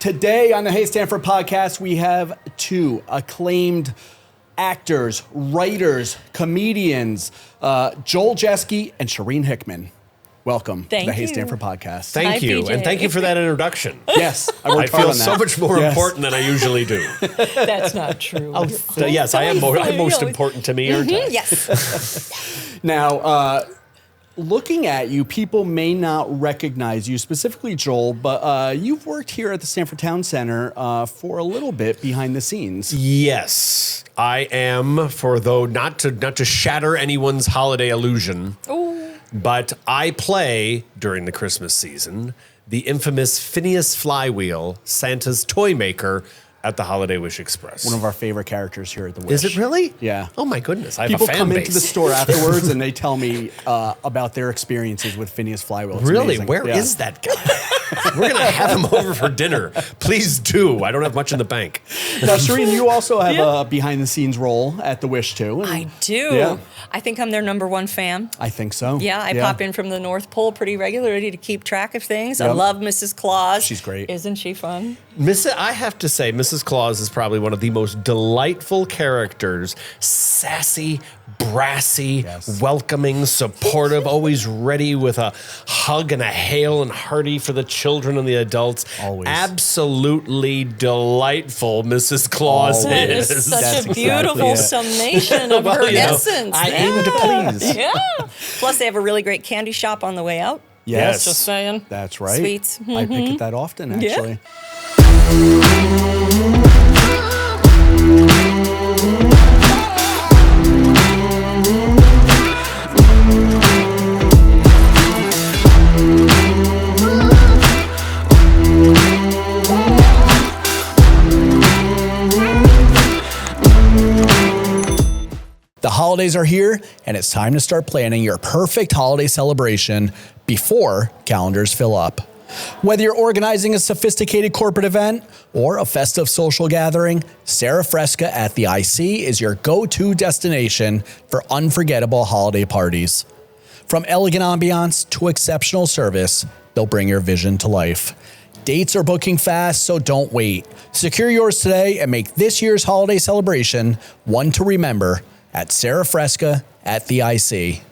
Today on the Hey Stanford podcast, we have two acclaimed actors, writers, comedians, Joel Jeske and Shereen Hickman. Welcome to the Hey Stanford podcast. Thank you. BJ. And thank you for that introduction. Yes, I feel so much more important than I usually do. That's not true. Yes, I'm most important to me, aren't I? Yes. Now, looking at you, people may not recognize you, specifically Joel, but you've worked here at the Stanford Town Center for a little bit behind the scenes. Yes, I am, not to shatter anyone's holiday illusion, but I play, during the Christmas season, the infamous Phineous Flywheel, Santa's toy maker, at the Holiday Wish Express. One of our favorite characters here at the Wish. Is it really? Yeah. Oh my goodness, I have People a fan come base. into the store afterwards and they tell me about their experiences with Phineas Flywheel. It's Really? amazing. Where is that guy? We're going to have him over for dinner. Please do. I don't have much in the bank. Now, Shireen, you also have a behind-the-scenes role at the Wish, too. I do. Yeah. I think I'm their #1 fan. I think so. Yeah, I pop in from the North Pole pretty regularly to keep track of things. I Yep. love Mrs. Claus. She's great. Isn't she fun? I have to say, Mrs. Claus is probably one of the most delightful characters. Sassy, brassy, welcoming, supportive, always ready with a hug and a hail and hearty for the children and the adults. Always. Absolutely delightful Mrs. Claus That is. is such That's a exactly beautiful it. summation of her essence. I aim to please. Yeah. Plus, they have a really great candy shop on the way out. Yes. Just saying. That's right. Sweets. I pick at that often, actually. The holidays are here, and it's time to start planning your perfect holiday celebration before calendars fill up. Whether you're organizing a sophisticated corporate event or a festive social gathering, Sarah Fresca at the IC is your go-to destination for unforgettable holiday parties. From elegant ambiance to exceptional service, they'll bring your vision to life. Dates are booking fast, so don't wait. Secure yours today and make this year's holiday celebration one to remember at Sarah Fresca at the IC.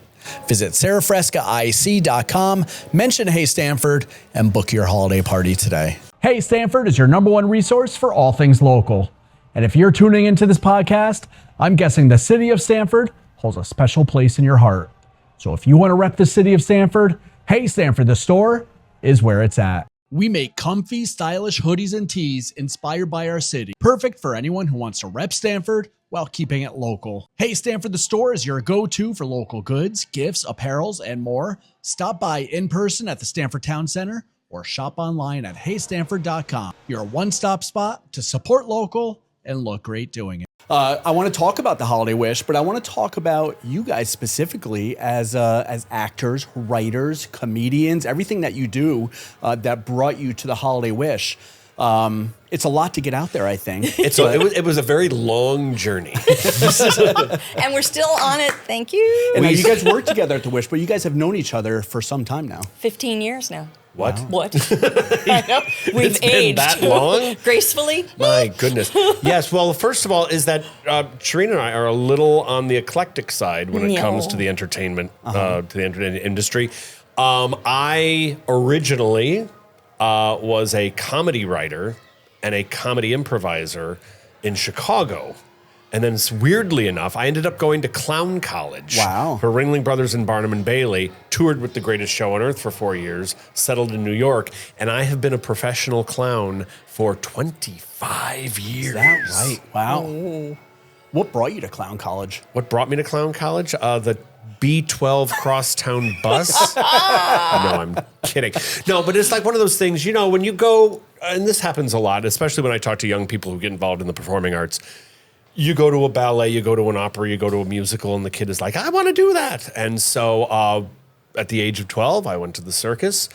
Visit sarahfrescaic.com, mention Hey Stanford, and book your holiday party today. Hey Stanford is your #1 resource for all things local. And if you're tuning into this podcast, I'm guessing the city of Stamford holds a special place in your heart. So if you want to rep the city of Stamford, Hey Stanford, the store is where it's at. We make comfy, stylish hoodies and tees inspired by our city. Perfect for anyone who wants to rep Stanford while keeping it local. Hey Stanford, the store is your go-to for local goods, gifts, apparels, and more. Stop by in person at the Stanford Town Center or shop online at heystanford.com. Your one-stop spot to support local and look great doing it. I want to talk about the Holiday Wish, but I want to talk about you guys specifically as actors, writers, comedians, everything that you do that brought you to the Holiday Wish. It's a lot to get out there, I think. It was a very long journey. And we're still on it. Thank you. And now you guys work together at the Wish, but you guys have known each other for some time now. 15 years now. What? Wow. What? I know. We've It's been aged. that long? Gracefully. My goodness. Yes. Well, first of all, is that Shireen and I are a little on the eclectic side when it comes to the entertainment, to the entertainment industry. I originally was a comedy writer and a comedy improviser in Chicago. And then weirdly enough, I ended up going to clown college. Wow. For Ringling Bros and Barnum and Bailey, toured with The Greatest Show on Earth for 4 years, settled in New York, and I have been a professional clown for 25 years. Is that right? Wow. What brought you to clown college? What brought me to clown college? The B12 crosstown bus. No, I'm kidding. No, but it's like one of those things, you know, when you go, and this happens a lot, especially when I talk to young people who get involved in the performing arts. You go to a ballet, you go to an opera, you go to a musical, and the kid is like, I want to do that. And so at the age of 12, I went to the circus,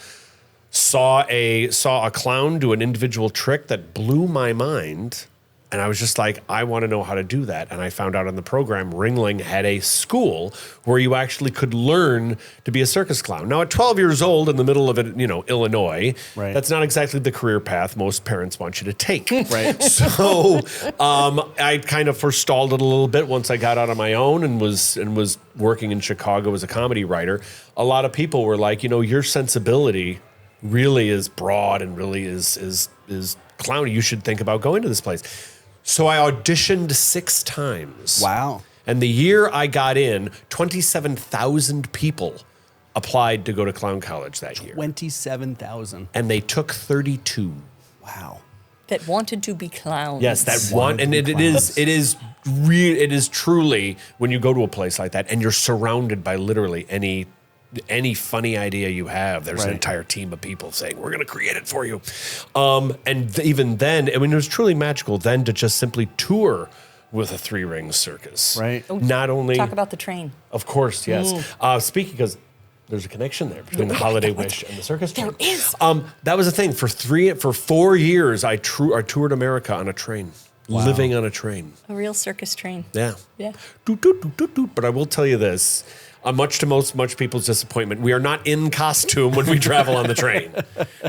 saw a clown do an individual trick that blew my mind, And I was just like, I want to know how to do that. And I found out on the program, Ringling had a school where you actually could learn to be a circus clown. Now, at 12 years old, in the middle of it, Illinois, that's not exactly the career path most parents want you to take. Right. So I kind of forestalled it a little bit once I got out on my own and was working in Chicago as a comedy writer. A lot of people were like, your sensibility really is broad and really is clowny. You should think about going to this place. So I auditioned 6 times. Wow. And the year I got in, 27,000 people applied to go to clown college that year. 27,000. And they took 32. Wow. That wanted to be clowns. Yes, that one, and it is truly, when you go to a place like that and you're surrounded by literally any funny idea you have, there's an entire team of people saying, we're going to create it for you. Even then, it was truly magical then to just simply tour with a 3-ring circus. Right. Not only... Talk about the train. Of course, yes. Speaking, because there's a connection there between the Holiday Wish and the circus train. There is. That was the thing. For 4 years, I toured America on a train. Wow. Living on a train. A real circus train. Yeah. Yeah. But I will tell you this. Much to most people's disappointment, we are not in costume when we travel on the train.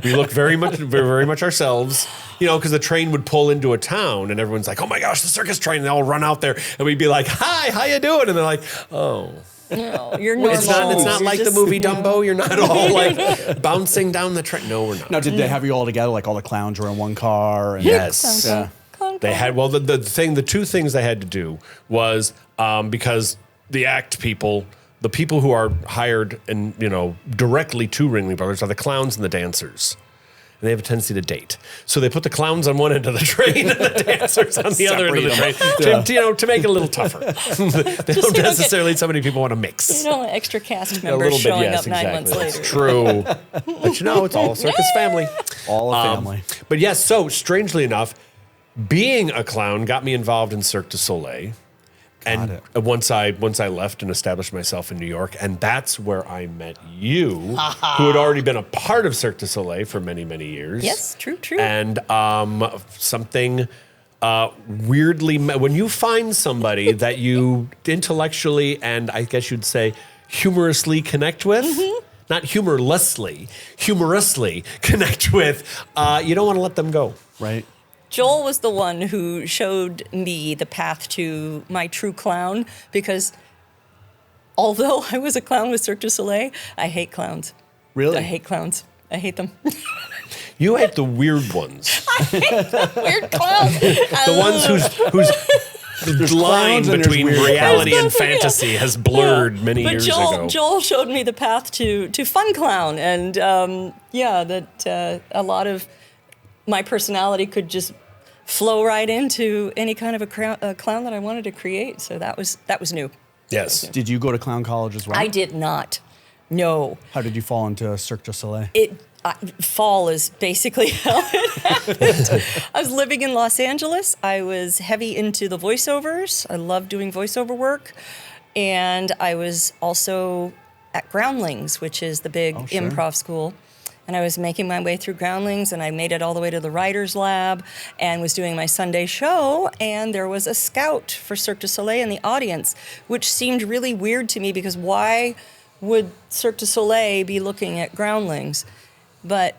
We look very much ourselves, because the train would pull into a town and everyone's like, oh my gosh, the circus train. And they all run out there and we'd be like, hi, how you doing? And they're like, oh. No, you're normal. It's not like the movie Dumbo. You're not all like bouncing down the train. No, we're not. Now, did they have you all together? Like all the clowns were in one car? And yes. Yeah. They had, the 2 things they had to do was because the act people, the people who are hired and, directly to Ringling Brothers are the clowns and the dancers. And they have a tendency to date. So they put the clowns on one end of the train and the dancers on the other end of the train to make it a a little tougher. They don't necessarily need so many people want to mix. Extra cast members showing up 9 months later. That's true. But it's all a circus family. All a family. But yes, so strangely enough, being a clown got me involved in Cirque du Soleil. And once I left and established myself in New York, and that's where I met you, who had already been a part of Cirque du Soleil for many, many years. Yes, true. And something weirdly, when you find somebody that you intellectually and I guess you'd say humorously connect with, not humorously connect with, you don't want to let them go. Right. Joel was the one who showed me the path to my true clown because although I was a clown with Cirque du Soleil, I hate clowns. Really? I hate clowns. I hate them. You hate the weird ones. I hate the weird clowns. The ones whose line between reality and fantasy has blurred many years ago. Joel showed me the path to fun clown, and a lot of my personality could just flow right into any kind of a clown that I wanted to create. So that was new. Yes. Did you go to clown college as well? I did not. No. How did you fall into Cirque du Soleil? Fall is basically how it happened. I was living in Los Angeles. I was heavy into the voiceovers. I loved doing voiceover work. And I was also at Groundlings, which is the big improv school. And I was making my way through Groundlings, and I made it all the way to the writer's lab and was doing my Sunday show, and there was a scout for Cirque du Soleil in the audience, which seemed really weird to me because why would Cirque du Soleil be looking at Groundlings? But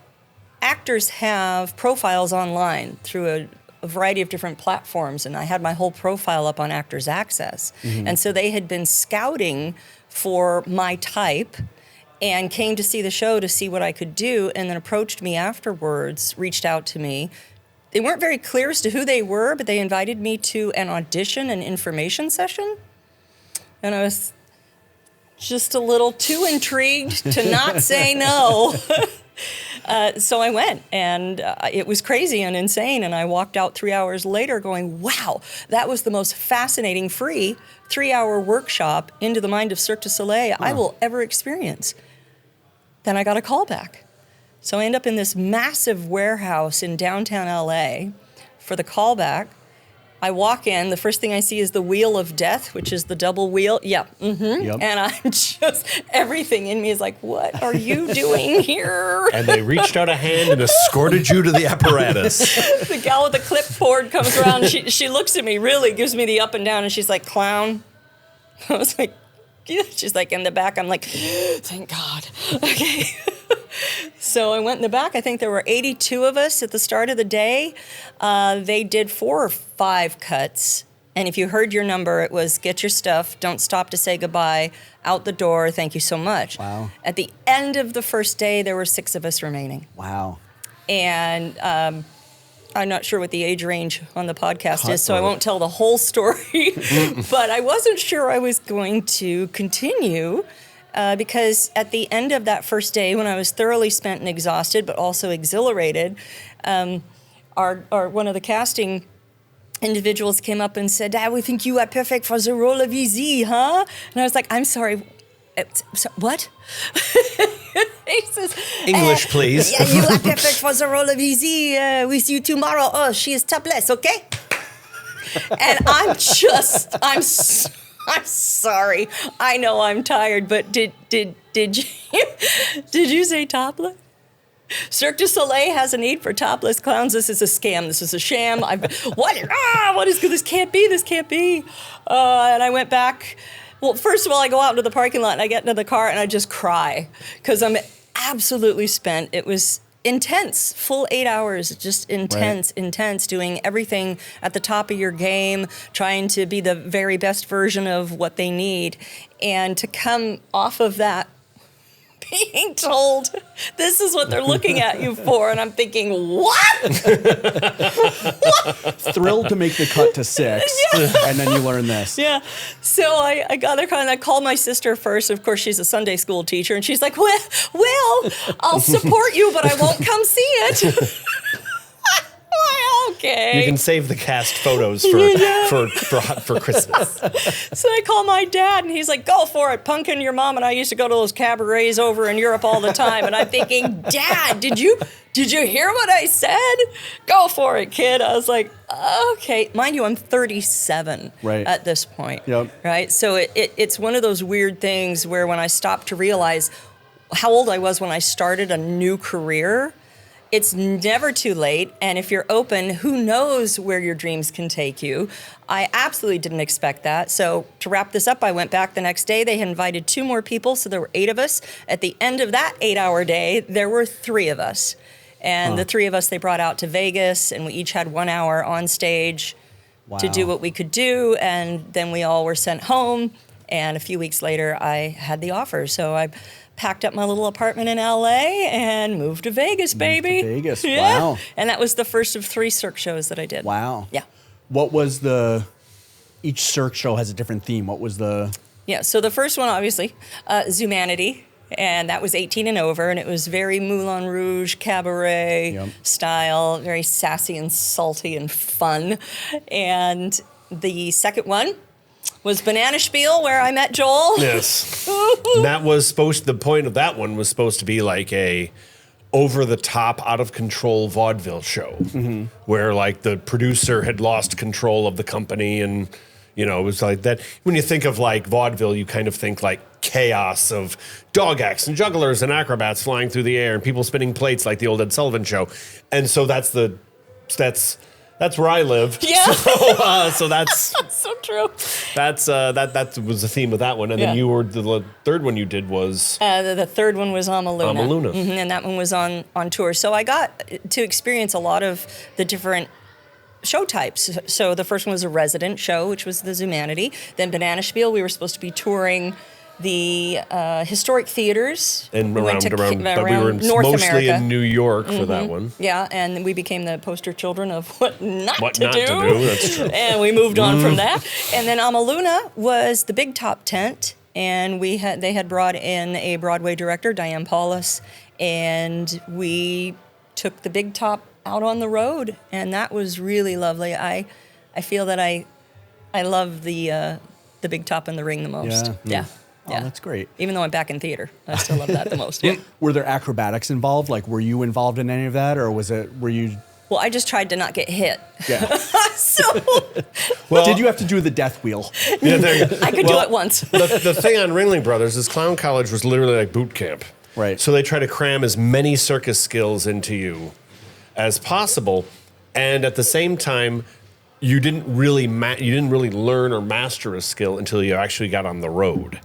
actors have profiles online through a variety of different platforms, and I had my whole profile up on Actors Access. And so they had been scouting for my type and came to see the show to see what I could do, and then approached me afterwards, reached out to me. They weren't very clear as to who they were, but they invited me to an audition and information session. And I was just a little too intrigued to not say no. So I went, and it was crazy and insane, and I walked out 3 hours later going, wow, that was the most fascinating free 3-hour workshop into the mind of Cirque du Soleil I will ever experience. Then I got a call back. So I end up in this massive warehouse in downtown LA for the callback. I walk in, the first thing I see is the wheel of death, which is the double wheel. Yep. And I'm just, everything in me is like, what are you doing here? And they reached out a hand and escorted you to the apparatus. The gal with the clipboard comes around. She looks at me, really gives me the up and down, and she's like, clown. I was like, yeah. She's like, in the back. I'm like, thank God. Okay. So I went in the back. I think there were 82 of us at the start of the day. They did 4 or 5 cuts. And if you heard your number, it was get your stuff, don't stop to say goodbye, out the door, thank you so much. Wow. At the end of the first day, there were 6 of us remaining. Wow. And I'm not sure what the age range on the podcast is, so I won't tell the whole story. But I wasn't sure I was going to continue. Because at the end of that first day, when I was thoroughly spent and exhausted, but also exhilarated, our one of the casting individuals came up and said, we think you are perfect for the role of Easy, huh? And I was like, I'm sorry, what? He says, English, please. Yeah, you are perfect for the role of Easy. We see you tomorrow. Oh, she is topless, okay? And I'm sorry. I know I'm tired, but did you say topless? Cirque du Soleil has a need for topless clowns. This is a scam. This is a sham. What is this? Can't be. This can't be. And I went back. Well, first of all, I go out into the parking lot and I get into the car and I just cry because I'm absolutely spent. It was intense, full 8 hours, just intense, doing everything at the top of your game, trying to be the very best version of what they need. And to come off of that, being told this is what they're looking at you for, and I'm thinking, what? Thrilled to make the cut to 6, and then you learn this. Yeah. So I got there and I called my sister first. Of course, she's a Sunday school teacher, and she's like, well, I'll support you, but I won't come see it. Okay. You can save the cast photos for Christmas. So I call my dad, and he's like, go for it. Pumpkin, your mom and I used to go to those cabarets over in Europe all the time. And I'm thinking, Dad, did you hear what I said? Go for it, kid. I was like, okay. Mind you, I'm 37 at this point. Yep. Right? So it's one of those weird things where when I stopped to realize how old I was when I started a new career, it's never too late, and if you're open, who knows where your dreams can take you. I absolutely didn't expect that. So to wrap this up, I went back the next day. They had invited 2 more people, so there were 8 of us. At the end of that 8-hour day, there were 3 of us. And the 3 of us, they brought out to Vegas, and we each had 1 hour on stage to do what we could do, and then we all were sent home. And a few weeks later, I had the offer. So I packed up my little apartment in LA and moved to Vegas, baby. Vegas, yeah. Wow. And that was the first of 3 Cirque shows that I did. Wow. Yeah. What was each Cirque show has a different theme. What was the... Yeah, so the first one, obviously, Zumanity, and that was 18 and over, and it was very Moulin Rouge cabaret style, very sassy and salty and fun. And the second one was Banana Spiel, where I met Joel. Yes. That was the point of that one was supposed to be like a over-the-top, out-of-control vaudeville show, where like the producer had lost control of the company, and it was like that. When you think of like vaudeville, you kind of think like chaos of dog acts and jugglers and acrobats flying through the air and people spinning plates like the old Ed Sullivan Show, and so that's where I live. Yeah. So that's so true. That was the theme of that one, and then you were the third one you did was the third one was Amaluna. Amaluna. And that one was on tour. So I got to experience a lot of the different show types. So the first one was a resident show, which was the Zumanity. Then Banana Spiel, we were supposed to be touring the historic theaters. And we around, but we were North mostly America. in New York for that one. Yeah, and we became the poster children of what not to do. That's true. And we moved on from that. And then Amaluna was the big top tent, and they had brought in a Broadway director, Diane Paulus, and we took the big top out on the road, and that was really lovely. I feel that I love the big top and the ring the most. Yeah. Oh, that's great. Even though I'm back in theater, I still love that the most. Yeah. Were there acrobatics involved? Like, were you involved in any of that, or were you Well, I just tried to not get hit. Yeah. So Well, Did you have to do the death wheel? yeah, there you go. I could do it once. The thing on Ringling Brothers is clown college was literally like boot camp. Right. So they try to cram as many circus skills into you as possible, and at the same time, you didn't really learn or master a skill until you actually got on the road.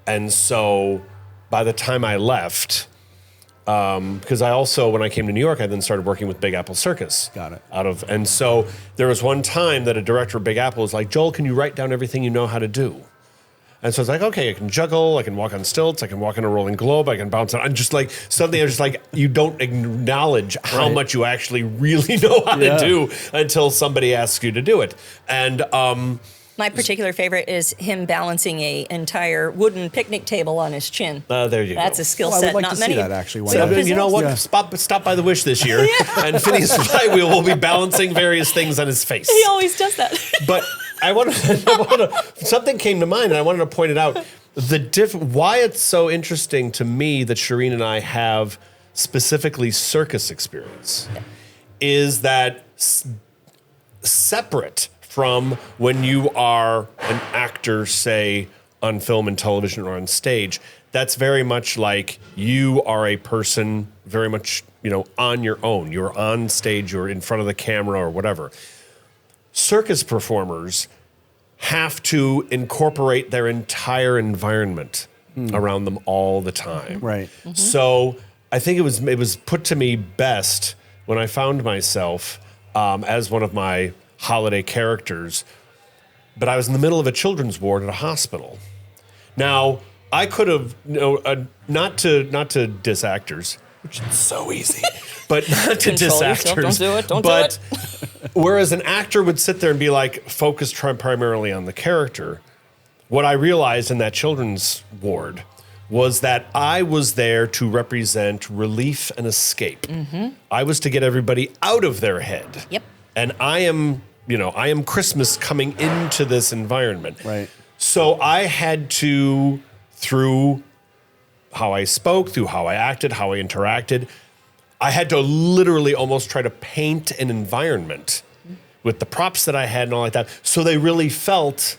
And so by the time I left, because I also, when I came to New York, I then started working with Big Apple Circus. Got it. And so there was one time that a director of Big Apple was like, Joel, can you write down everything you know how to do? And so I was like, okay, I can juggle, I can walk on stilts, I can walk in a rolling globe, I can bounce on. I'm just like, suddenly I'm just like, you don't acknowledge how Right. much you actually really know how to do until somebody asks you to do it. And My particular favorite is him balancing a entire wooden picnic table on his chin. there you go. That's a skill Well, I set would like not to see many. that, actually, one So day. You know what? Yeah. Stop by the Wish this year, and Phineas Flywheel will be balancing various things on his face. He always does that. But something came to mind, and I wanted to point it out. Why it's so interesting to me that Shireen and I have specifically circus experience is that separate from when you are an actor, say, on film and television or on stage, that's very much like you are a person very much, on your own. You're on stage, you're in front of the camera or whatever. Circus performers have to incorporate their entire environment around them all the time. Right. So I think it was put to me best when I found myself as one of my holiday characters, but I was in the middle of a children's ward at a hospital. Now, I could have, not to diss actors, which is so easy, but not to diss Control yourself. actors. Don't do it. Don't do but it. whereas an actor would sit there and be like focused primarily on the character, what I realized in that children's ward was that I was there to represent relief and escape. I was to get everybody out of their head. Yep. And I am Christmas coming into this environment. Right. So I had to, through how I spoke, through how I acted, how I interacted, I had to literally almost try to paint an environment with the props that I had and all like that. So they really felt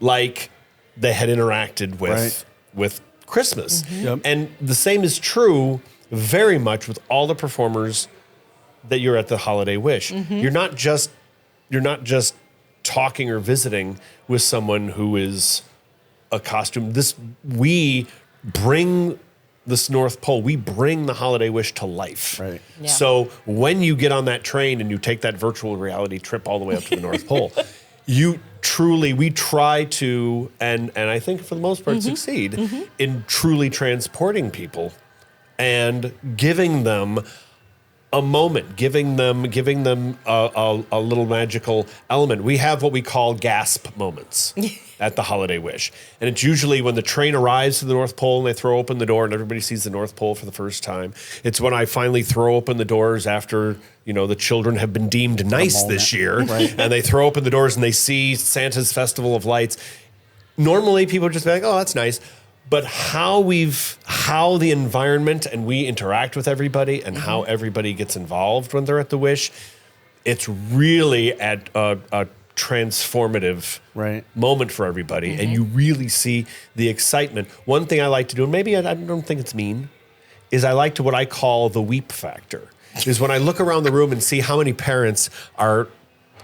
like they had interacted with Christmas. Yep. And the same is true very much with all the performers that you're at the Holiday Wish. You're not just talking or visiting with someone who is a costume. We bring this North Pole, we bring the Holiday Wish to life. Right. Yeah. So when you get on that train and you take that virtual reality trip all the way up to the North Pole, we try to, and I think for the most part succeed in truly transporting people and giving them a moment, giving them a little magical element. We have what we call gasp moments at the Holiday Wish. And it's usually when the train arrives to the North Pole and they throw open the door and everybody sees the North Pole for the first time. It's when I finally throw open the doors after, the children have been deemed nice this year. Right. And they throw open the doors and they see Santa's Festival of Lights. Normally people just be like, oh, that's nice. But how the environment and we interact with everybody and how everybody gets involved when they're at the Wish, it's really at a transformative moment for everybody. And you really see the excitement. One thing I like to do, and maybe I don't think it's mean, is I like to what I call the weep factor. Is when I look around the room and see how many parents are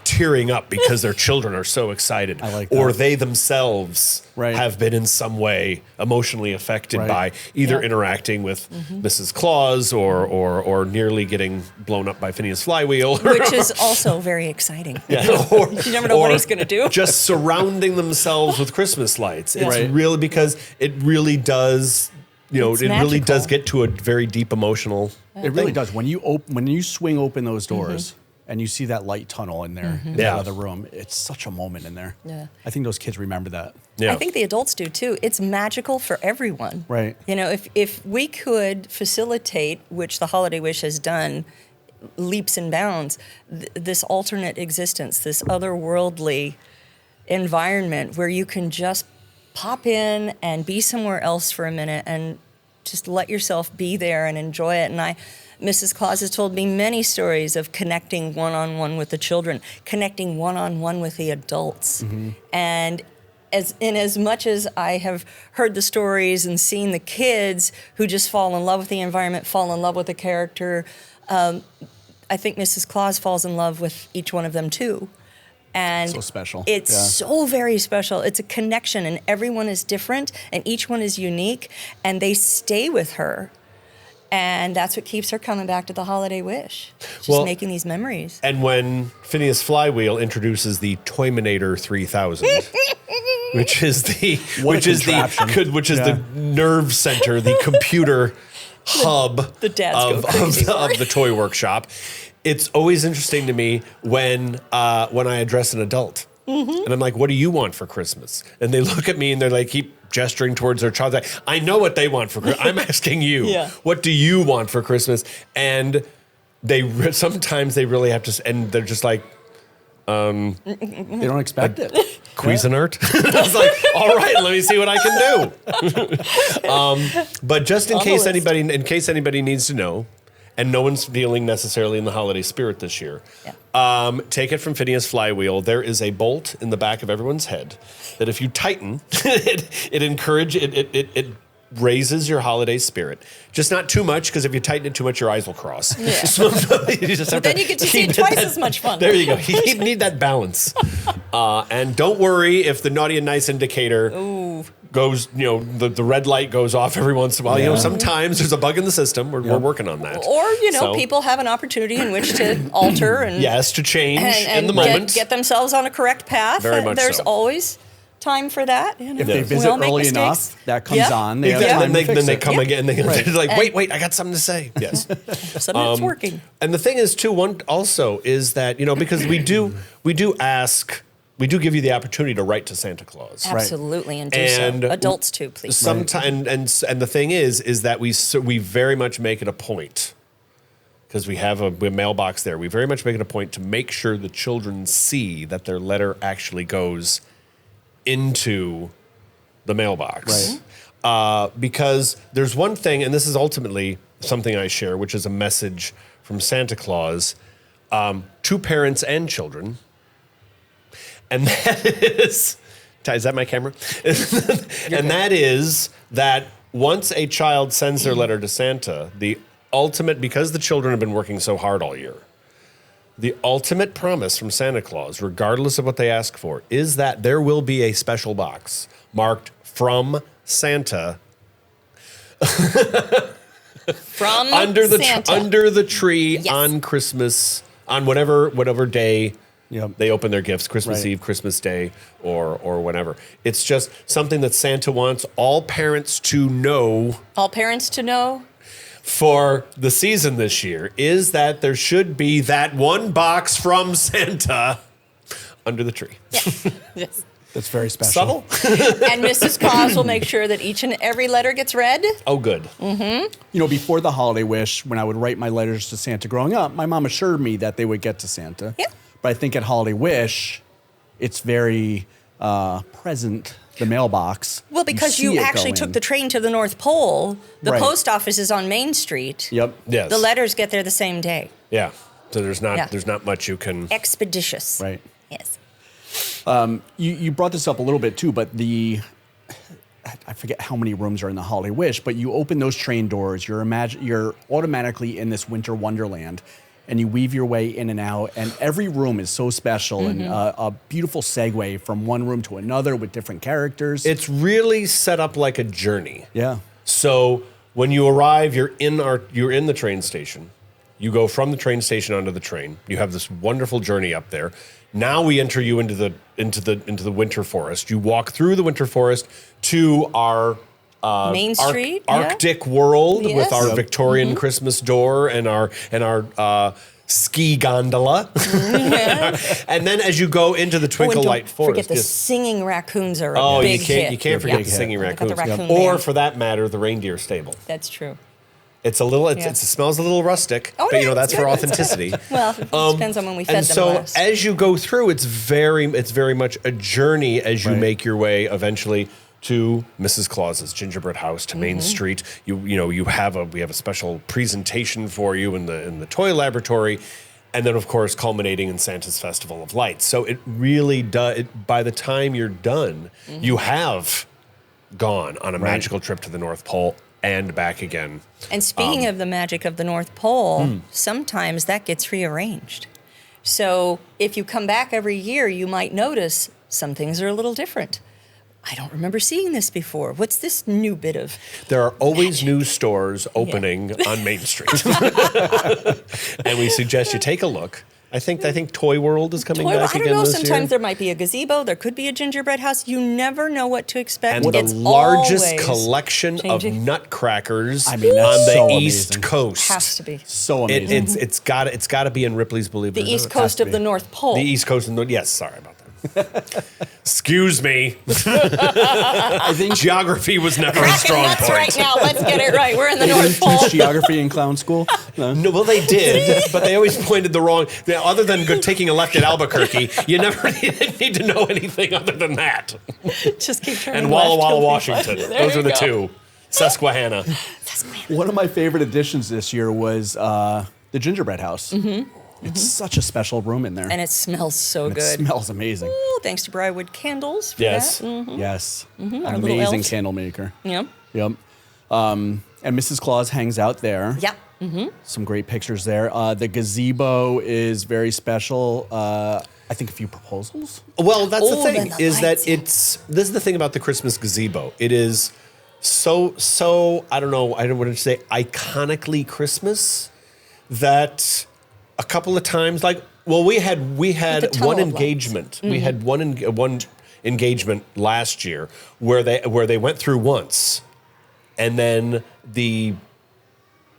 tearing up because their children are so excited, or they themselves have been in some way emotionally affected by either interacting with Mrs. Claus or nearly getting blown up by Phineous Flywheel, Which is also very exciting. Yeah. You never know what he's going to do. Just surrounding themselves with Christmas lights. It's really because it really does. It really does get to a very deep emotional. It really does. When you swing open those doors. And you see that light tunnel in there, in that other room. It's such a moment in there. Yeah. I think those kids remember that. Yeah. I think the adults do too. It's magical for everyone. Right. If we could facilitate, which the Holiday Wish has done, leaps and bounds, this alternate existence, this otherworldly environment where you can just pop in and be somewhere else for a minute and just let yourself be there and enjoy it. And Mrs. Claus has told me many stories of connecting one-on-one with the children, connecting one-on-one with the adults. And as much as I have heard the stories and seen the kids who just fall in love with the environment, fall in love with the character, I think Mrs. Claus falls in love with each one of them too. And so special. It's so very special. It's a connection, and everyone is different, and each one is unique, and they stay with her. And that's what keeps her coming back to the Holiday Wish. Just making these memories. And when Phineous Flywheel introduces the Toyminator 3000, which is the nerve center, the computer hub the dads go crazy of the toy workshop. It's always interesting to me when I address an adult. And I'm like, what do you want for Christmas? And they look at me and they're like, keep gesturing towards their child. Like, I know what they want for Christmas. I'm asking you, what do you want for Christmas? And sometimes they really have to, and they're just like, they don't expect it. Cuisinart. I was like, all right, let me see what I can do. But just in case anybody needs to know, and no one's feeling necessarily in the holiday spirit this year, take it from Phineous Flywheel. There is a bolt in the back of everyone's head that if you tighten, it raises your holiday spirit. Just not too much, because if you tighten it too much, your eyes will cross. Yeah. So but then you get to see twice as much fun. There you go. You need that balance. And don't worry if the naughty and nice indicator goes, the red light goes off every once in a while. Sometimes there's a bug in the system. We're working on that. Or, people have an opportunity in which to alter and to change in the moment. Get themselves on a correct path. Very much There's so. always time for that. If they visit early enough, that comes on. They have time to fix then they it. come again. They're like, wait, I got something to say. Yes. Suddenly it's working. And the thing is, too, one also is that, because we do give you the opportunity to write to Santa Claus. Absolutely, and do so. Adults too, please. Sometimes, and the thing is that we very much make it a point, because we have a mailbox there. We very much make it a point to make sure the children see that their letter actually goes into the mailbox. Right. Because there's one thing, and this is ultimately something I share, which is a message from Santa Claus to parents and children. And that is that my camera? And that is that once a child sends their letter to Santa, the ultimate, because the children have been working so hard all year, the ultimate promise from Santa Claus, regardless of what they ask for, is that there will be a special box marked "From Santa" from under Santa. the tree on Christmas, on whatever day they open their gifts, Christmas Eve, Christmas Day, or whenever. It's just something that Santa wants all parents to know. All parents to know. For the season this year, is that there should be that one box from Santa under the tree. Yes. That's very special. Subtle. And Mrs. Claus will make sure that each and every letter gets read. Oh, good. Mm-hmm. Before the Holiday Wish, when I would write my letters to Santa growing up, my mom assured me that they would get to Santa. Yeah. But I think at Holiday Wish, it's very present, the mailbox. Well, because you actually took the train to the North Pole. The post office is on Main Street. Yep. Yes. The letters get there the same day. Yeah. So there's not much you can. Expeditious. Right. Yes. You brought this up a little bit too, but I forget how many rooms are in the Holiday Wish, but you open those train doors, you're automatically in this winter wonderland, and you weave your way in and out, and every room is so special and a beautiful segue from one room to another with different characters. It's really set up like a journey. Yeah. So when you arrive, you're in the train station. You go from the train station onto the train. You have this wonderful journey up there. Now we enter you into the winter forest. You walk through the winter forest to our Main Street, Arctic world with our Yes. Victorian Christmas door and our ski gondola. And then as you go into the Twinkle Light Forest, Forget the singing raccoons are a big hit. you can't forget the singing raccoons, or for that matter, the reindeer stable. That's true. It's a little. It smells a little rustic, Oh, but yeah, that's it's for good. authenticity. Well, it depends on when we fed And them so last. as you go through, it's very much a journey as you Right. make your way eventually to Mrs. Claus's gingerbread house, to Main Street. We have a special presentation for you in the toy laboratory, and then of course culminating in Santa's Festival of Lights. So it really does. By the time you're done, you have gone on a magical trip to the North Pole and back again. And speaking of the magic of the North Pole, sometimes that gets rearranged. So if you come back every year, you might notice some things are a little different. I don't remember seeing this before. What's this new bit of There are always new stores opening on Main Street. And we suggest you take a look. I think Toy World is coming back I again don't know, this sometimes year. there might be a gazebo, there could be a gingerbread house. You never know what to expect. And It's the largest always collection changing. of nutcrackers I mean, that's on the so East amazing. Coast. Has to be. So amazing. It's got to be in Ripley's Believe It The or East Not. Coast to of the be. North Pole. The East Coast and yes, sorry about that. Excuse me. I think Geography was never a Cracking strong nuts point. right now. Let's get it right. We're in the they North didn't Pole. teach geography in clown school. No. No, well, they did, but they always pointed the wrong. Other than taking a left at Albuquerque, you never need to know anything other than that. Just keep turning And Walla left, Walla, you'll be Washington. fine. There Those you are the go. two. Susquehanna. One of my favorite additions this year was the gingerbread house. It's such a special room in there. And it smells so It good. smells amazing. Ooh, thanks to Briarwood Candles for Yes. that. Yes. An Our little amazing elves. candle maker. Yeah. Yep. And Mrs. Claus hangs out there. Yeah. Some great pictures there. The gazebo is very special. I think a few proposals. Well, that's the Oh, thing, then the is lights. that this is the thing about the Christmas gazebo. It is so I don't want to say iconically Christmas that a couple of times, we had the tunnel one of lights. engagement. We had one engagement last year where they went through once, and then the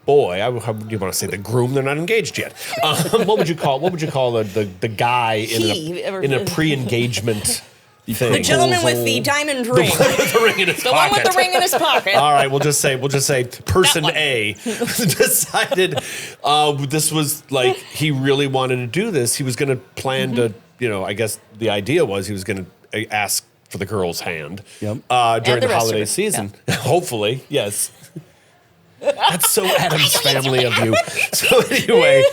boy, how do you want to say the groom? They're not engaged yet. What would you call the guy in a pre-engagement thing? The gentleman with the diamond ring. With the ring in his The one with pocket. the ring in his pocket. All right, we'll just say person That one. A decided this was like he really wanted to do this. He was going to plan to, I guess the idea was he was going to ask for the girl's hand Yep. During the the rest of holiday it, season. Hopefully, yes. That's so Addams Family of you. So anyway,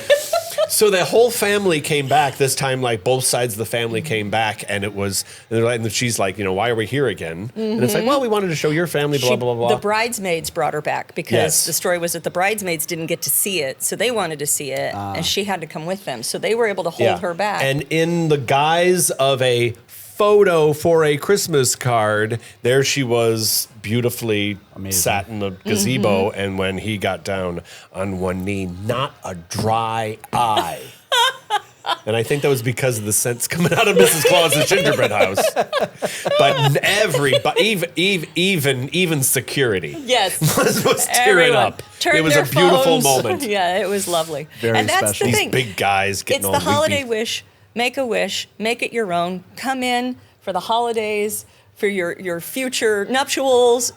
so the whole family came back this time. Like both sides of the family came back, and and she's like, why are we here again? And it's like, well, we wanted to show your family, blah blah blah. The bridesmaids brought her back because Yes. the story was that the bridesmaids didn't get to see it, so they wanted to see it, and she had to come with them. So they were able to hold her back. And in the guise of a photo for a Christmas card, there she was, beautifully sat in the gazebo, and when he got down on one knee, not a dry eye. And I think that was because of the scents coming out of Mrs. Claus's gingerbread house. But even security Yes. was tearing Everyone up. turned It was their a beautiful phones. moment. Yeah, it was lovely. Very and that's special. the These thing. big guys getting It's all the holiday weepy. wish. Make a wish. Make it your own. Come in for the holidays, for your future nuptials.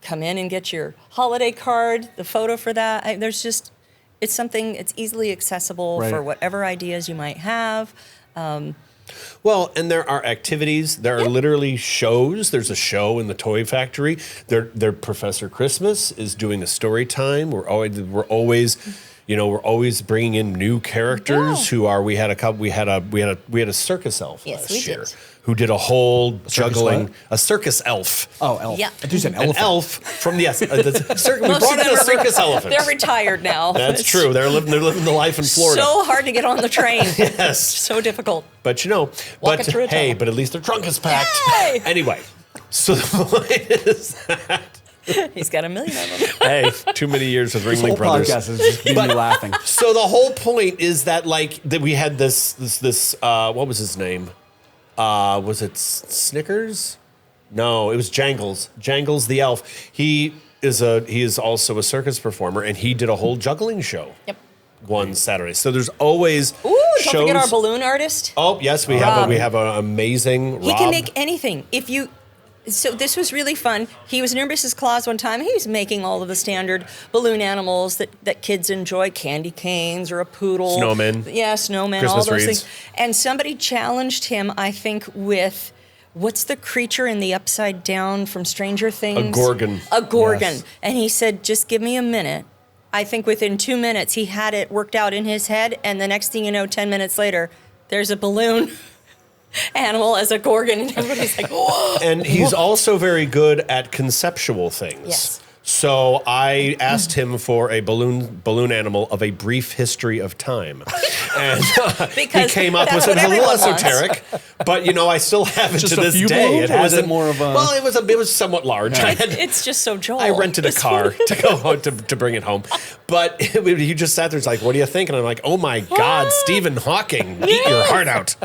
Come in and get your holiday card, the photo for that. It's something. It's easily accessible Right. for whatever ideas you might have. Well, and there are activities. There are literally shows. There's a show in the Toy Factory. Their Professor Christmas is doing a story time. We're always bringing in new characters who are. We had a circus elf Yes, last we year did. who did a whole juggling. what? A circus elf. Oh, elf. Yeah. I thought you said An elephant. elf from we Most brought of in them a circus elephant. They're retired now. That's It's true. They're living the life in Florida. So hard to get on the train. Yes. So difficult. But Walking through a hey, tunnel. but at least their trunk is packed. Yay! Anyway, so the point is He's got a million of them. hey, too many years with This whole Ringling Brothers. podcast is just me laughing. So the whole point is that that we had this what was his name? Was it Snickers? No, it was Jangles. Jangles the elf. He is also a circus performer, and he did a whole juggling show. Yep. One Saturday. So there's always Ooh, shows. don't forget our balloon artist. Oh yes, we have an amazing. He Rob. can make anything. So this was really fun. He was near Mrs. Claus one time. He was making all of the standard balloon animals that kids enjoy, candy canes or a poodle. Snowmen. Yeah, snowmen, Christmas all those wreaths. things. And somebody challenged him, I think, with what's the creature in the Upside Down from Stranger Things? A Gorgon. A Gorgon. Yes. And he said, just give me a minute. I think within 2 minutes, he had it worked out in his head. And the next thing you know, 10 minutes later, there's a balloon animal as a Gorgon. And everybody's like, whoa. And he's also very good at conceptual things. Yes. So I asked him for a balloon animal of a brief history of time, and he Because came up with that's it. It was what a little everyone wants. esoteric, but I still have it Just to a this few day. balloons, It or was it hasn't more of a- Well, it was somewhat large. It's just so Joel. I rented a car to go home to bring it home, but he just sat there. It's like, "What do you think?" And I'm like, "Oh my God, Stephen Hawking, eat your heart out."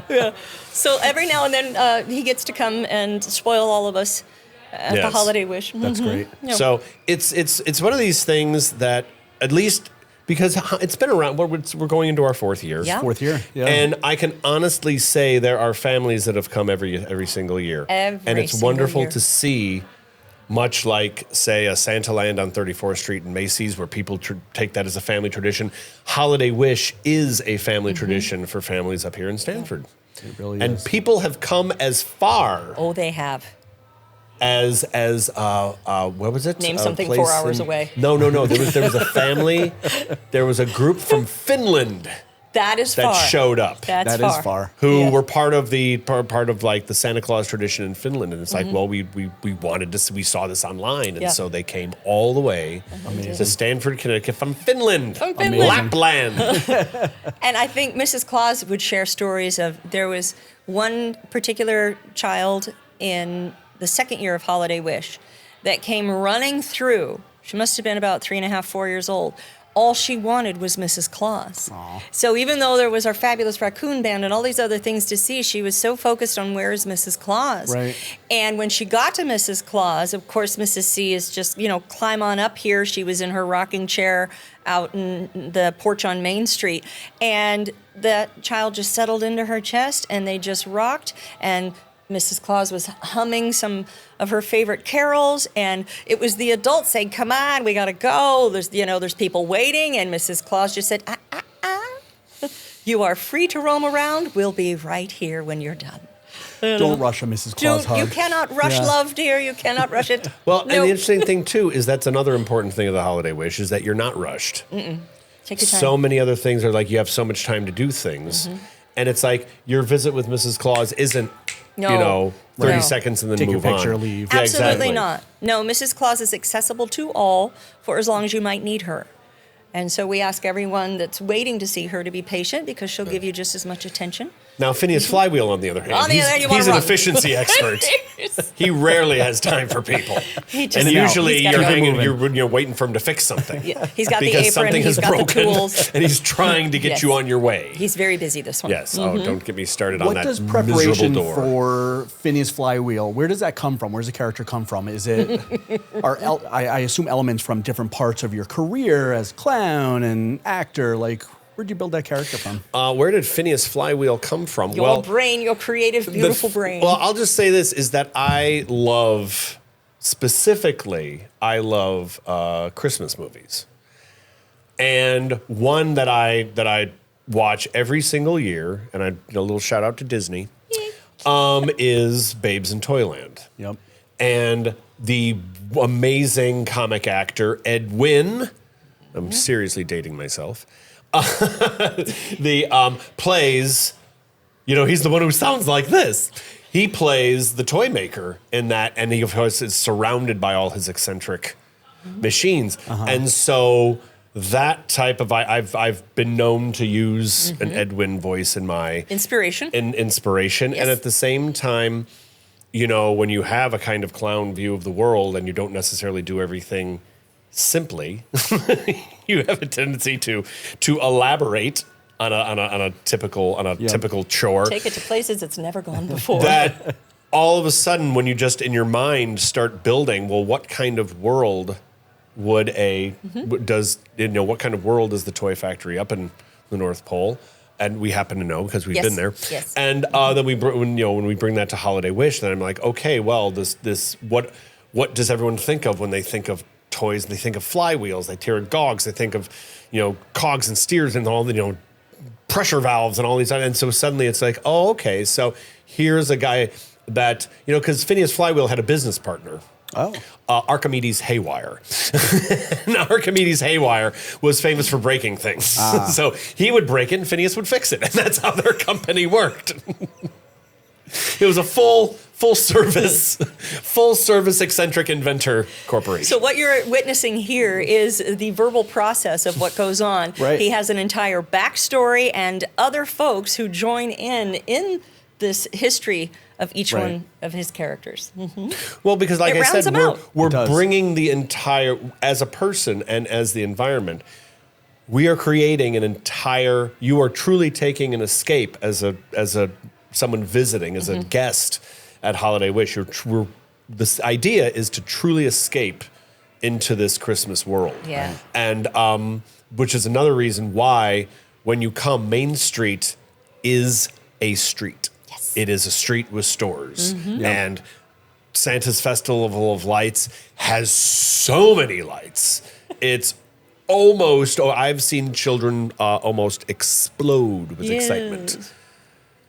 So every now and then he gets to come and spoil all of us at the Yes. Holiday Wish. That's great. Yeah. So it's one of these things that, at least because it's been around, we're going into our 4th year. Yeah. 4th year. Yeah. And I can honestly say there are families that have come every single year. And it's single wonderful year. to see, much like, say, a Santa Land on 34th Street in Macy's, where people take that as a family tradition. Holiday Wish is a family tradition for families up here in Stamford. It really And is. people have come as far Oh, they have. as what was it? Name A something place 4 hours away. No. There was a family. There was a group from Finland That is that far. showed up. That's That is far. who Yeah. were part of like the Santa Claus tradition in Finland, and it's like, well, we wanted to. We saw this online, and Mm-hmm. Yeah. so they came all the way to Stamford, Connecticut from Finland, From Finland. Lapland. And I think Mrs. Claus would share stories of, there was one particular child in the 2nd year of Holiday Wish that came running through. She must have been about 3.5, 4 years old. All she wanted was Mrs. Claus. Aw. So even though there was our fabulous raccoon band and all these other things to see, she was so focused on where is Mrs. Claus. Right. And when she got to Mrs. Claus, of course, Mrs. C is just, climb on up here. She was in her rocking chair out in the porch on Main Street. And that child just settled into her chest and they just rocked. And Mrs. Claus was humming some of her favorite carols, and it was the adults saying, "Come on, we gotta go. There's people waiting." And Mrs. Claus just said, "You are free to roam around. We'll be right here when you're done." Don't rush a Mrs. Claus hug. You cannot rush Yeah. love, dear. You cannot rush it. Well, and No. the interesting thing too is that's another important thing of the Holiday Wish is that you're not rushed. Take your time. So many other things are like you have so much time to do things, Mm-hmm. and it's like your visit with Mrs. Claus isn't, No. 30 No. seconds and then Take your move on. picture, leave. Yeah, Absolutely exactly. not. No, Mrs. Claus is accessible to all for as long as you might need her. And so we ask everyone that's waiting to see her to be patient because she'll give you just as much attention. Now, Phineas Flywheel, on the other hand, On the other hand, you wanna he's an run. efficiency expert. He rarely has time for people. He just- And usually he's got you're the- hanging, you're waiting for him to fix something. Yeah, he's got the because apron, something he's is got the broken, tools. and he's trying to get Yes. you on your way. He's very busy this one. Yes. Oh, don't get me started on What that does miserable preparation door. for Phineas Flywheel? Where does that come from? Where does the character come from? Is it? I assume elements from different parts of your career as clown and actor. Like, where'd you build that character from? Where did Phineas Flywheel come from? Your brain, your creative, beautiful brain. Well, I'll just say this, is that I love Christmas movies. And one that I watch every single year, and a little shout out to Disney, is Babes in Toyland. Yep. And the amazing comic actor Ed Wynn, I'm seriously dating myself, plays, he's the one who sounds like this. He plays the toy maker in that, and he of course is surrounded by all his eccentric machines. And so that type of I've been known to use an Ed Wynn voice in my Inspiration. inspiration, Yes. and at the same time, when you have a kind of clown view of the world and you don't necessarily do everything simply, you have a tendency to elaborate on a typical chore. Take it to places it's never gone before. That all of a sudden, when you just in your mind start building, well, what kind of world would what kind of world is the toy factory up in the North Pole? And we happen to know because we've Yes, been there. yes. And then when we bring that to Holiday Wish, then I'm like, okay, well, what does everyone think of when they think of toys? They think of flywheels, they hear gogs, they think of cogs and steers and all the pressure valves and all these. And so suddenly it's like, oh, okay, so here's a guy. that, because Phineous Flywheel had a business partner. Oh. Archimedes Haywire. And Archimedes Haywire was famous for breaking things. So he would break it and Phineas would fix it. And that's how their company worked. It was a full service eccentric inventor corporation. So what you're witnessing here is the verbal process of what goes on. Right. He has an entire backstory and other folks who join in this history of each one of his characters. Well, because like It I rounds said, them out. we're bringing the entire, as a person and as the environment, we are creating an entire, you are truly taking an escape as a someone visiting, as a guest at Holiday Wish. This idea is to truly escape into this Christmas world. Yeah. And which is another reason why when you come, Main Street is a street. Yes. It is a street with stores. And Santa's Festival of Lights has so many lights. It's almost, I've seen children almost explode with excitement.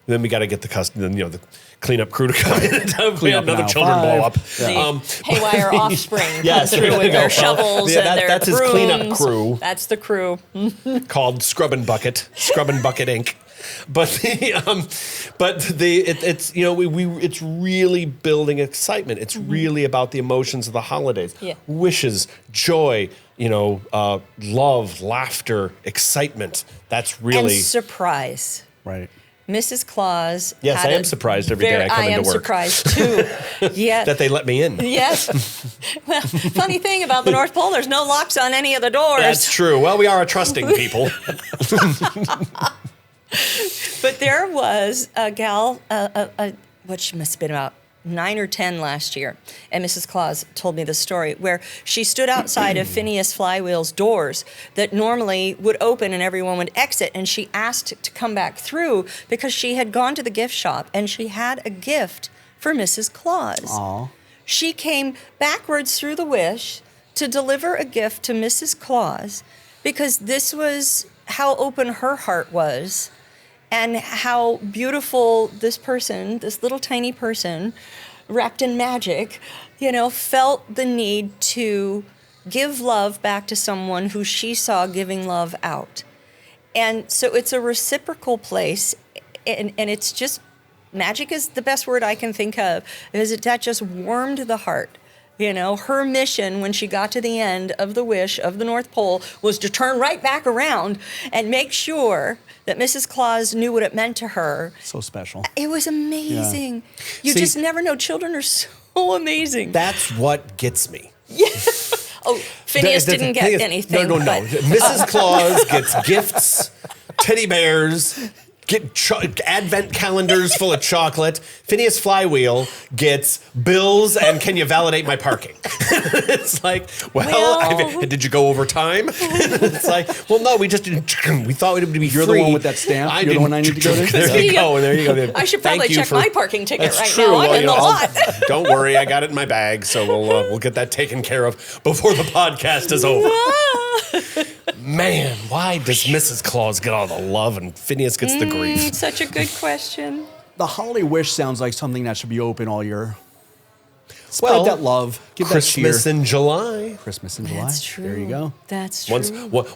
Then we got to get the cleanup crew to come in and clean up another children blow up. The Haywire offspring come there through you with go. their shovels and their that's brooms. his cleanup crew. That's the crew. Called Scrub and Bucket Inc. It's really building excitement. It's really about the emotions of the holidays. Yeah. Wishes, joy, love, laughter, excitement. That's really And surprise. Right. Mrs. Claus. Yes, had I am a surprised every day I come into work. I am surprised too. Yeah. that they let me in. Yes. Well, funny thing about the North Pole, there's no locks on any of the doors. That's true. Well, we are a trusting people. But there was a gal, what she must have been about 9 or 10 last year, and Mrs. Claus told me the story, where she stood outside of Phineous Flywheel's doors that normally would open and everyone would exit, and she asked to come back through because she had gone to the gift shop and she had a gift for Mrs. Claus. Aw. She came backwards through the wish to deliver a gift to Mrs. Claus because this was how open her heart was and how beautiful this person, this little tiny person wrapped in magic, felt the need to give love back to someone who she saw giving love out. And so it's a reciprocal place, and it's just, magic is the best word I can think of, because that just warmed the heart. Her mission when she got to the end of the wish of the North Pole was to turn right back around and make sure that Mrs. Claus knew what it meant to her. So special. It was amazing. Yeah. You just never know. Children are so amazing. That's what gets me. Oh, Phineas didn't get anything. No. but- Mrs. Claus gets gifts, teddy bears, advent calendars full of chocolate. Phineas Flywheel gets bills and can you validate my parking? It's like, did you go over time? It's like, well, no, we just didn't. We thought it would be You're free. the one with that stamp? You're the one I need to go to? There you go. There you go. I should probably check my parking ticket That's right true. now. Well, I'm in the lot. Don't worry, I got it in my bag, so we'll get that taken care of before the podcast is over. Man, why does Mrs. Claus get all the love and Phineas gets the grief? Such a good question. The Holiday Wish sounds like something that should be open all year. Spread that love. Give Christmas that cheer. in July. Christmas in July. That's true. There you go. That's true.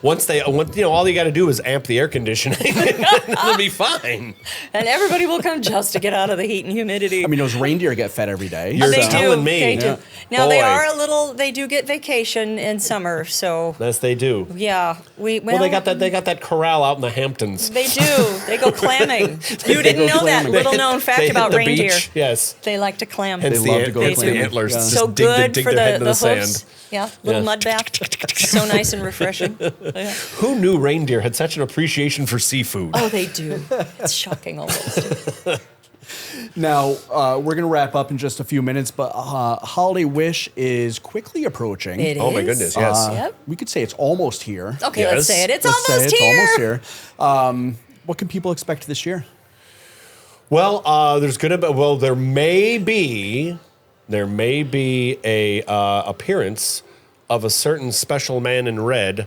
Once all you got to do is amp the air conditioning, it'll be fine. And everybody will come just to get out of the heat and humidity. I mean, those reindeer get fed every day. You're They telling do. me. They do. Yeah. Now Boy. they do get vacation in summer, so Yes, they do. yeah. Well, they got that corral out in the Hamptons. They do. They go clamming. You didn't know that clamming. little known fact They hit about the reindeer. beach. Yes. They like to clam. Hence They love to go hence the clamming. antlers. Yeah. Just So dig good dig for their head the into the hooves. sand. Yeah, little Yeah. mud bath. So nice and refreshing. Yeah. Who knew reindeer had such an appreciation for seafood? Oh, they do. It's shocking almost. Now, we're going to wrap up in just a few minutes, but Holiday Wish is quickly approaching. It Oh, my is. goodness, yes. Yep. We could say it's almost here. Okay, Yes. let's say it. It's Let's say almost it's here. almost here. What can people expect this year? Well, there may be a appearance of a certain special man in red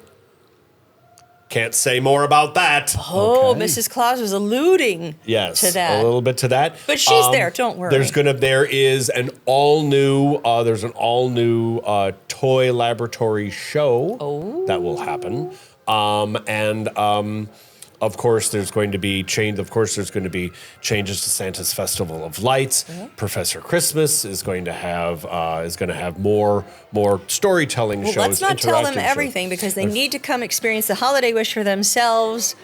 Can't say more about that. Oh, Okay. Mrs. Claus was alluding Yes, to that. a little bit to that. But she's there, don't worry. There is an all new toy laboratory show that will happen. Of course, there's going to be changes to Santa's Festival of Lights. Yeah. Professor Christmas is going to have more storytelling shows. Let's not tell them interactive everything shows. because they need to come experience the holiday wish for themselves.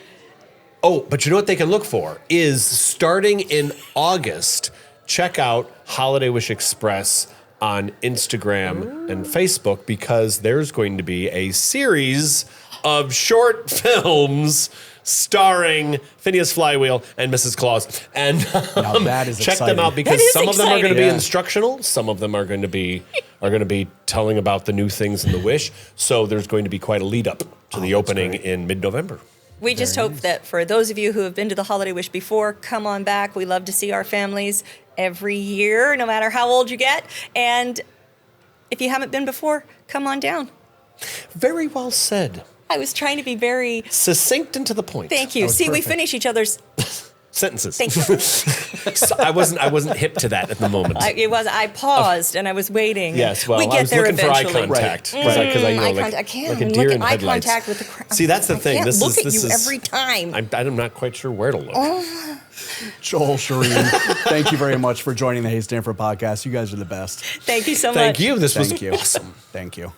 Oh, but you know what they can look for is starting in August, check out Holiday Wish Express on Instagram and Facebook, because there's going to be a series of short films starring Phineas Flywheel and Mrs. Claus. And Now that is check exciting. them out, because That is some of them are going to be exciting. instructional, some of them are going to be telling about the new things in the Wish. So there's going to be quite a lead up to the opening in mid-November. We just hope that for those of you who have been to the Holiday Wish before, come on back. We love to see our families every year, no matter how old you get. And if you haven't been before, come on down. Very well said. I was trying to be very... Succinct and to the point. Thank you. was See, we perfect. finish each other's... Sentences. Thank you. So I wasn't hip to that at the moment. I paused and I was waiting. Yes, well, we I get was there looking for eye eventually. contact. Right. Because I can't like a look deer at in eye headlights. contact with the crowd. See, that's the thing. I can't This look is at you every time. I'm not quite sure where to look. Joel, Shireen, thank you very much for joining the Hey Stanford podcast. You guys are the best. Thank you so much. Thank you. This was Thank you. awesome. Thank you.